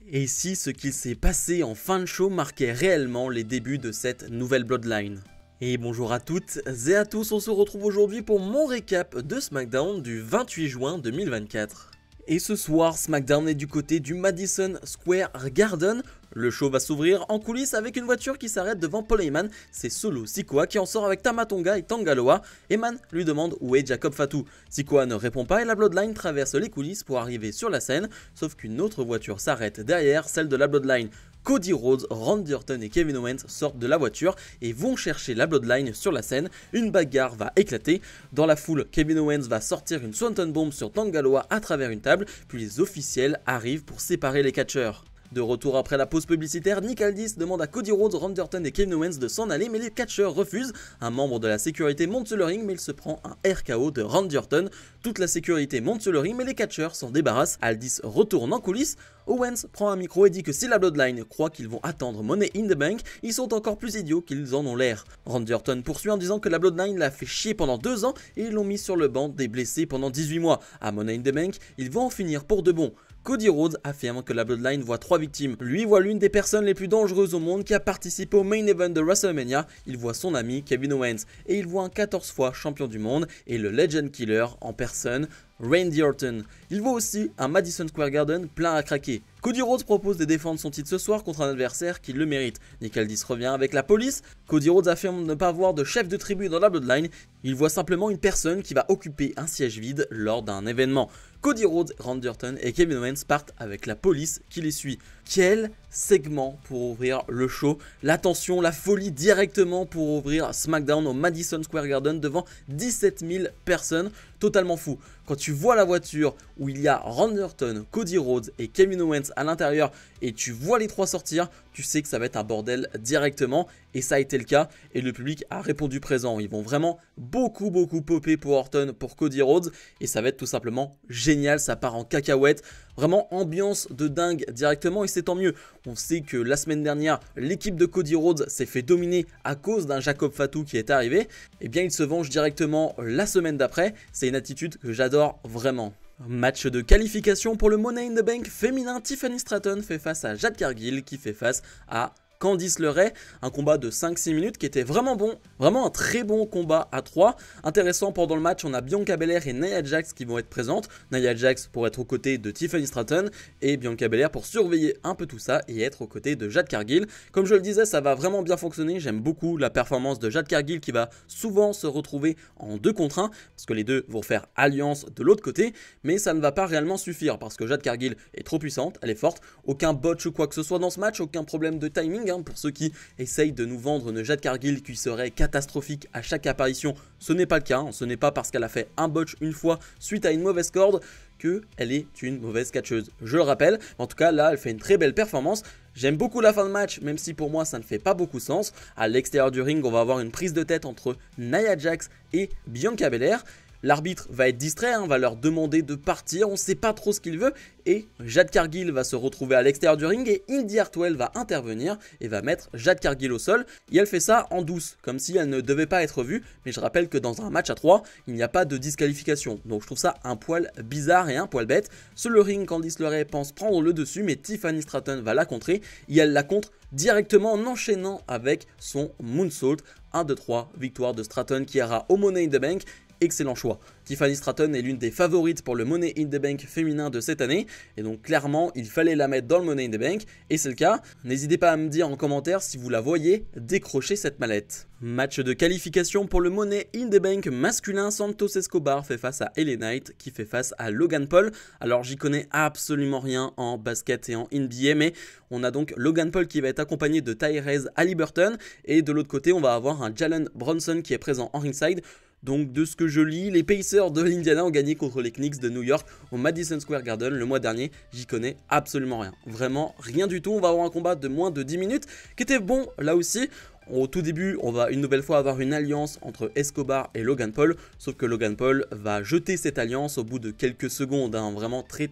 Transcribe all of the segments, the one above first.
Et si ce qu'il s'est passé en fin de show marquait réellement les débuts de cette nouvelle Bloodline? Et bonjour à toutes et à tous, on se retrouve aujourd'hui pour mon récap de SmackDown du 28 juin 2024. Et ce soir, SmackDown est du côté du Madison Square Garden. Le show va s'ouvrir en coulisses avec une voiture qui s'arrête devant Paul Heyman. C'est Solo Sikoa qui en sort avec Tama Tonga et Tanga Loa. Heyman lui demande où est Jacob Fatu. Sikoa ne répond pas et la Bloodline traverse les coulisses pour arriver sur la scène. Sauf qu'une autre voiture s'arrête derrière, celle de la Bloodline. Cody Rhodes, Randy Orton et Kevin Owens sortent de la voiture et vont chercher la Bloodline sur la scène. Une bagarre va éclater. Dans la foule, Kevin Owens va sortir une Swanton Bomb sur Tanga Loa à travers une table. Puis les officiels arrivent pour séparer les catcheurs. De retour après la pause publicitaire, Nick Aldis demande à Cody Rhodes, Randy Orton et Kevin Owens de s'en aller, mais les catcheurs refusent. Un membre de la sécurité monte sur le ring, mais il se prend un RKO de Randy Orton. Toute la sécurité monte sur le ring, mais les catcheurs s'en débarrassent. Aldis retourne en coulisses. Owens prend un micro et dit que si la Bloodline croit qu'ils vont attendre Money in the Bank, ils sont encore plus idiots qu'ils en ont l'air. Randy Orton poursuit en disant que la Bloodline l'a fait chier pendant 2 ans et ils l'ont mis sur le banc des blessés pendant 18 mois. À Money in the Bank, ils vont en finir pour de bon. Cody Rhodes affirme que la Bloodline voit 3 victimes. Lui voit l'une des personnes les plus dangereuses au monde qui a participé au main event de WrestleMania. Il voit son ami Kevin Owens et il voit un 14 fois champion du monde et le Legend Killer en personne, Randy Orton. Il voit aussi un Madison Square Garden plein à craquer. Cody Rhodes propose de défendre son titre ce soir contre un adversaire qui le mérite. Nick Aldis revient avec la police. Cody Rhodes affirme ne pas voir de chef de tribu dans la Bloodline. Il voit simplement une personne qui va occuper un siège vide lors d'un événement. Cody Rhodes, Randy Orton et Kevin Owens partent avec la police qui les suit. Quel segment pour ouvrir le show. La tension, la folie directement pour ouvrir SmackDown au Madison Square Garden devant 17 000 personnes. Totalement fou. Quand tu vois la voiture où il y a Randy Orton, Cody Rhodes et Kevin Owens à l'intérieur et tu vois les 3 sortir, tu sais que ça va être un bordel directement et ça a été le cas et le public a répondu présent. Ils vont vraiment beaucoup popper pour Orton, pour Cody Rhodes et ça va être tout simplement génial, ça part en cacahuète. Vraiment ambiance de dingue directement et c'est tant mieux. On sait que la semaine dernière, l'équipe de Cody Rhodes s'est fait dominer à cause d'un Jacob Fatu qui est arrivé. Et bien il se venge directement la semaine d'après. C'est une attitude que j'adore vraiment. Match de qualification pour le Money in the Bank féminin. Tiffany Stratton fait face à Jade Cargill qui fait face à Candice LeRae, un combat de 5-6 minutes qui était vraiment bon, vraiment un très bon combat à 3. Intéressant pendant le match, on a Bianca Belair et Nia Jax qui vont être présentes. Nia Jax pour être aux côtés de Tiffany Stratton et Bianca Belair pour surveiller un peu tout ça et être aux côtés de Jade Cargill. Comme je le disais, ça va vraiment bien fonctionner. J'aime beaucoup la performance de Jade Cargill qui va souvent se retrouver en 2 contre 1 parce que les deux vont faire alliance de l'autre côté, mais ça ne va pas réellement suffire parce que Jade Cargill est trop puissante, elle est forte, aucun botch ou quoi que ce soit dans ce match, aucun problème de timing. Pour ceux qui essayent de nous vendre une Jade Cargill qui serait catastrophique à chaque apparition, ce n'est pas le cas. Ce n'est pas parce qu'elle a fait un botch une fois suite à une mauvaise corde qu'elle est une mauvaise catcheuse. Je le rappelle, en tout cas là elle fait une très belle performance. J'aime beaucoup la fin de match, même si pour moi ça ne fait pas beaucoup sens. À l'extérieur du ring, on va avoir une prise de tête entre Nia Jax et Bianca Belair. L'arbitre va être distrait, va leur demander de partir, on ne sait pas trop ce qu'il veut. Et Jade Cargill va se retrouver à l'extérieur du ring et Indi Hartwell va intervenir et va mettre Jade Cargill au sol. Et elle fait ça en douce, comme si elle ne devait pas être vue. Mais je rappelle que dans un match à 3, il n'y a pas de disqualification. Donc je trouve ça un poil bizarre et un poil bête. Sur le ring, Candice LeRae pense prendre le dessus, mais Tiffany Stratton va la contrer. Et elle la contre directement en enchaînant avec son moonsault. 1, 2, 3, victoire de Stratton qui ira au Money in the Bank. Excellent choix. Tiffany Stratton est l'une des favorites pour le Money in the Bank féminin de cette année et donc clairement il fallait la mettre dans le Money in the Bank et c'est le cas. N'hésitez pas à me dire en commentaire si vous la voyez décrocher cette mallette. Match de qualification pour le Money in the Bank masculin. Santos Escobar fait face à LA Knight qui fait face à Logan Paul. Alors j'y connais absolument rien en basket et en NBA, mais on a donc Logan Paul qui va être accompagné de Tyrese Haliburton et de l'autre côté on va avoir un Jalen Brunson qui est présent en ringside. Donc de ce que je lis, les Pacers de l'Indiana ont gagné contre les Knicks de New York au Madison Square Garden le mois dernier. J'y connais absolument rien. Vraiment rien du tout. On va avoir un combat de moins de 10 minutes qui était bon là aussi. Au tout début, on va une nouvelle fois avoir une alliance entre Escobar et Logan Paul, sauf que Logan Paul va jeter cette alliance au bout de quelques secondes, hein, vraiment très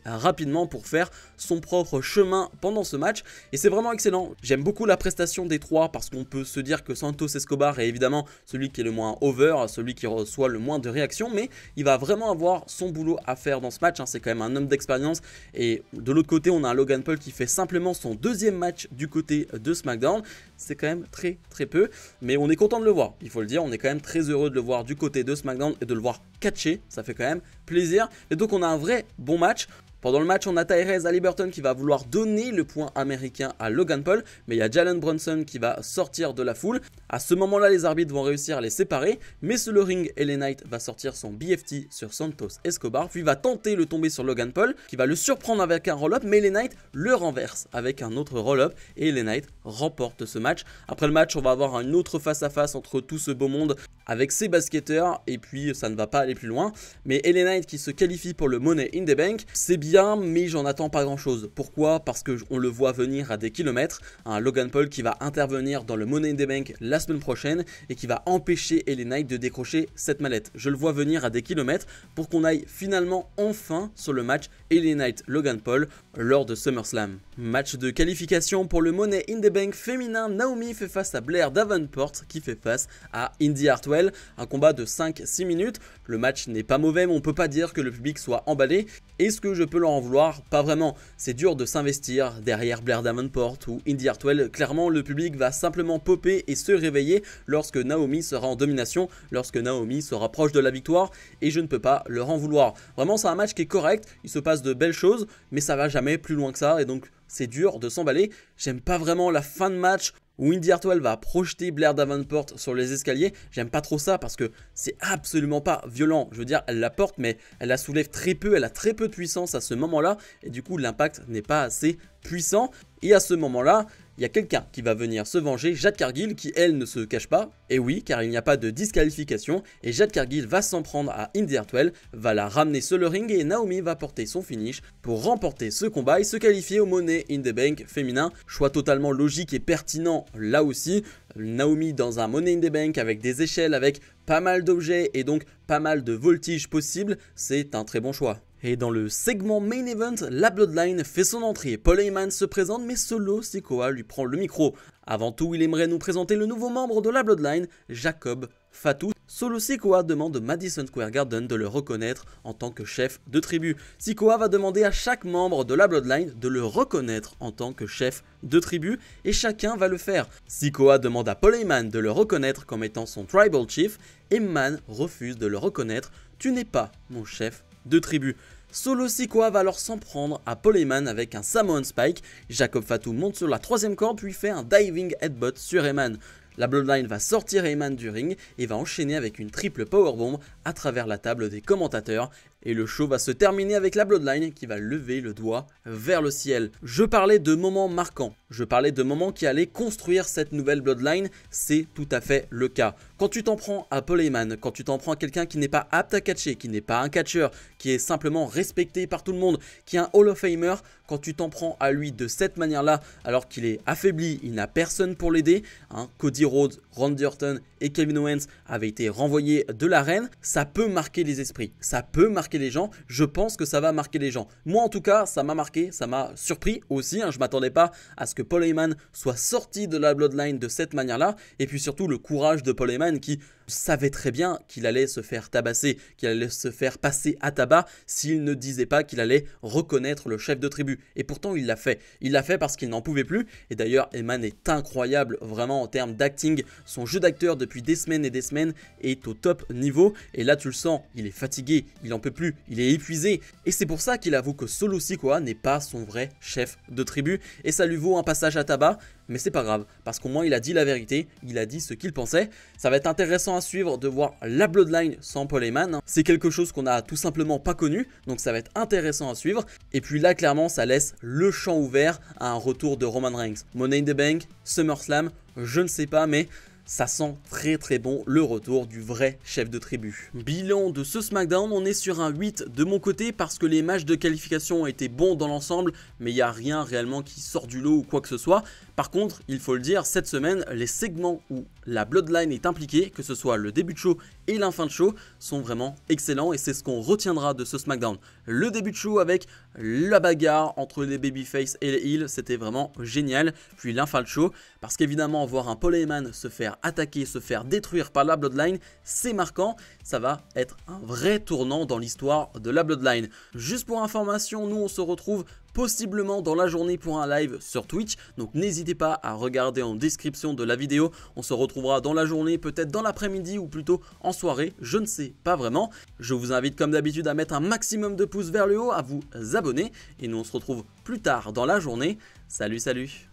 rapidement pour faire son propre chemin pendant ce match. Et c'est vraiment excellent. J'aime beaucoup la prestation des trois parce qu'on peut se dire que Santos Escobar est évidemment celui qui est le moins over, celui qui reçoit le moins de réactions, mais il va vraiment avoir son boulot à faire dans ce match, hein. C'est quand même un homme d'expérience. Et de l'autre côté, on a un Logan Paul qui fait simplement son deuxième match du côté de SmackDown. C'est quand même très peu, mais on est content de le voir, il faut le dire. On est quand même très heureux de le voir du côté de SmackDown et de le voir catcher, ça fait quand même plaisir. Et donc on a un vrai bon match. Pendant le match, on a Tyrese Haliburton qui va vouloir donner le point américain à Logan Paul, mais il y a Jalen Brunson qui va sortir de la foule. À ce moment-là, les arbitres vont réussir à les séparer, mais sur le ring, LA Knight va sortir son BFT sur Santos Escobar, puis va tenter le tomber sur Logan Paul, qui va le surprendre avec un roll-up, mais LA Knight le renverse avec un autre roll-up, et LA Knight remporte ce match. Après le match, on va avoir un autre face-à-face entre tout ce beau monde avec ses basketteurs, et puis ça ne va pas aller plus loin. Mais LA Knight qui se qualifie pour le Money in the Bank, c'est bien, mais j'en attends pas grand chose. Pourquoi? Parce qu'on le voit venir à des kilomètres. Un Logan Paul qui va intervenir dans le Money in the Bank la semaine prochaine et qui va empêcher LA Knight de décrocher cette mallette. Je le vois venir à des kilomètres pour qu'on aille finalement enfin sur le match LA Knight Logan Paul lors de SummerSlam. Match de qualification pour le Money in the Bank féminin. Naomi fait face à Blair Davenport qui fait face à Indi Hartwell. Un combat de 5-6 minutes. Le match n'est pas mauvais, mais on peut pas dire que le public soit emballé. Est-ce que je peux leur en vouloir? Pas vraiment. C'est dur de s'investir derrière Blair Davenport ou Indi Hartwell. Clairement, le public va simplement popper et se réveiller lorsque Naomi sera en domination, lorsque Naomi sera proche de la victoire, et je ne peux pas leur en vouloir. Vraiment, c'est un match qui est correct, il se passe de belles choses, mais ça va jamais plus loin que ça, et donc c'est dur de s'emballer. J'aime pas vraiment la fin de match où Indi Hartwell va projeter Blair Davenport sur les escaliers. J'aime pas trop ça parce que c'est absolument pas violent. Je veux dire, elle la porte, mais elle la soulève très peu, elle a très peu de puissance à ce moment-là, et du coup l'impact n'est pas assez puissant. Et à ce moment-là, il y a quelqu'un qui va venir se venger, Jade Cargill, qui elle ne se cache pas. Et oui, car il n'y a pas de disqualification, et Jade Cargill va s'en prendre à Indi Hartwell, va la ramener sur le ring, et Naomi va porter son finish pour remporter ce combat et se qualifier au Money in the Bank féminin. Choix totalement logique et pertinent là aussi. Naomi dans un Money in the Bank avec des échelles, avec pas mal d'objets et donc pas mal de voltige possible, c'est un très bon choix. Et dans le segment Main Event, la Bloodline fait son entrée. Paul Heyman se présente, mais Solo Sikoa lui prend le micro. Avant tout, il aimerait nous présenter le nouveau membre de la Bloodline, Jacob Fatu. Solo Sikoa demande Madison Square Garden de le reconnaître en tant que chef de tribu. Sikoa va demander à chaque membre de la Bloodline de le reconnaître en tant que chef de tribu, et chacun va le faire. Sikoa demande à Paul Heyman de le reconnaître comme étant son Tribal Chief. Heyman refuse de le reconnaître. Tu n'es pas mon chef de tribu. Solo Sikoa va alors s'en prendre à Paul Heyman avec un Samoan Spike. Jacob Fatu monte sur la troisième corde puis fait un diving headbutt sur Heyman. La Bloodline va sortir Heyman du ring et va enchaîner avec une triple powerbomb à travers la table des commentateurs. Et le show va se terminer avec la Bloodline qui va lever le doigt vers le ciel. Je parlais de moments marquants, je parlais de moments qui allaient construire cette nouvelle Bloodline, c'est tout à fait le cas. Quand tu t'en prends à Paul Heyman, quand tu t'en prends à quelqu'un qui n'est pas apte à catcher, qui n'est pas un catcheur, qui est simplement respecté par tout le monde, qui est un Hall of Famer, quand tu t'en prends à lui de cette manière-là, alors qu'il est affaibli, il n'a personne pour l'aider, hein, Cody Rhodes, Randy Orton et Kevin Owens avaient été renvoyés de l'arène, ça peut marquer les esprits, ça peut marquer les gens, je pense que ça va marquer les gens. Moi en tout cas, ça m'a marqué, ça m'a surpris aussi, hein, je m'attendais pas à ce que Paul Heyman soit sorti de la Bloodline de cette manière-là, et puis surtout le courage de Paul Heyman qui savait très bien qu'il allait se faire tabasser, qu'il allait se faire passer à tabac s'il ne disait pas qu'il allait reconnaître le chef de tribu. Et pourtant il l'a fait. Il l'a fait parce qu'il n'en pouvait plus. Et d'ailleurs Heyman est incroyable vraiment en termes d'acting. Son jeu d'acteur depuis des semaines et des semaines est au top niveau. Et là tu le sens, il est fatigué, il n'en peut plus, il est épuisé. Et c'est pour ça qu'il avoue que Solo Sikoa n'est pas son vrai chef de tribu. Et ça lui vaut un passage à tabac. Mais c'est pas grave, parce qu'au moins il a dit la vérité, il a dit ce qu'il pensait. Ça va être intéressant à suivre de voir la Bloodline sans Paul Heyman. C'est quelque chose qu'on a tout simplement pas connu, donc ça va être intéressant à suivre. Et puis là clairement ça laisse le champ ouvert à un retour de Roman Reigns. Money in the Bank, SummerSlam, je ne sais pas, mais Ça sent très très bon le retour du vrai chef de tribu. Bilan de ce SmackDown, on est sur un 8 de mon côté parce que les matchs de qualification ont été bons dans l'ensemble, mais il n'y a rien réellement qui sort du lot ou quoi que ce soit. Par contre, il faut le dire, cette semaine, les segments où la Bloodline est impliquée, que ce soit le début de show et la fin de show, sont vraiment excellents et c'est ce qu'on retiendra de ce SmackDown. Le début de show avec la bagarre entre les babyface et les heels, c'était vraiment génial. Puis la fin de show, parce qu'évidemment voir un Paul Heyman se faire attaquer, se faire détruire par la Bloodline, c'est marquant. Ça va être un vrai tournant dans l'histoire de la Bloodline. Juste pour information, nous on se retrouve possiblement dans la journée pour un live sur Twitch, donc n'hésitez pas à regarder en description de la vidéo. On se retrouvera dans la journée, peut-être dans l'après-midi ou plutôt en soirée, je ne sais pas vraiment. Je vous invite comme d'habitude à mettre un maximum de pouces vers le haut, à vous abonner et nous on se retrouve plus tard dans la journée. Salut salut.